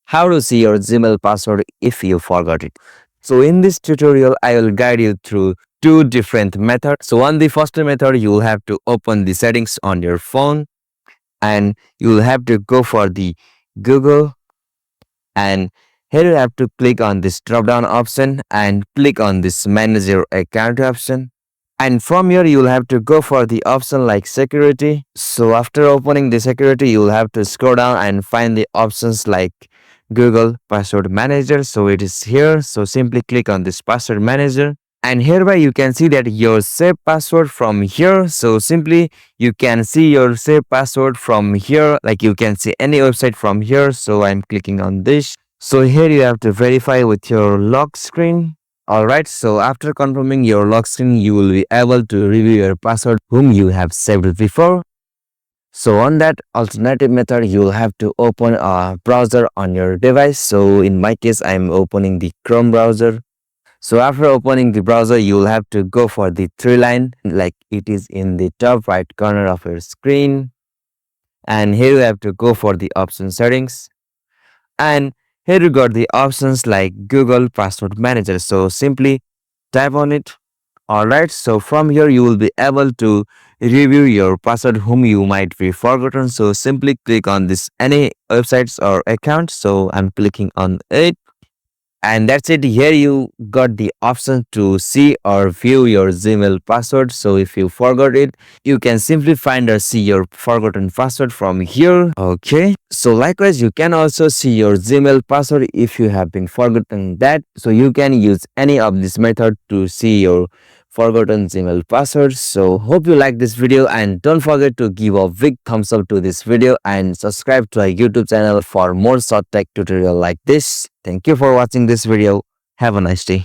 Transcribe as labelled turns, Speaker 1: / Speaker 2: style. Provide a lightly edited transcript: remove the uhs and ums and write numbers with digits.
Speaker 1: how to see your Gmail password if you forgot it. So in this tutorial, I will guide you through two different methods. So on the first method, you will have to open the settings on your phone and you will have to go for the Google, and here you have to click on this drop down option and click on this manage your account option. And from here you will have to go for the option like security. So after opening the security, you will have to scroll down and find the options like Google Password Manager. So it is here. So simply click on this password manager. And hereby you can see that your saved password from here. So simply you can see your saved password from here. Like you can see any website from here. So I'm clicking on this. So here you have to verify with your lock screen. Alright, so after confirming your lock screen, you will be able to review your password whom you have saved before. So on that alternative method, you will have to open a browser on your device. So in my case, I'm opening the Chrome browser. So after opening the browser, you will have to go for the three line like it is in the top right corner of your screen. And here you have to go for the option settings. And here you got the options like Google Password Manager. So simply tap on it. Alright, so from here you will be able to review your password whom you might be forgotten. So simply click on this any websites or account. So I'm clicking on it. And that's it. Here you got the option to see or view your Gmail password. So if you forgot it, you can simply find or see your forgotten password from here. Okay. So likewise, you can also see your Gmail password if you have been forgotten that. So you can use any of this method to see your forgotten Gmail password. So hope you like this video and don't forget to give a big thumbs up to this video and subscribe to our YouTube channel for more short tech tutorial like this. Thank you for watching this video. Have a nice day.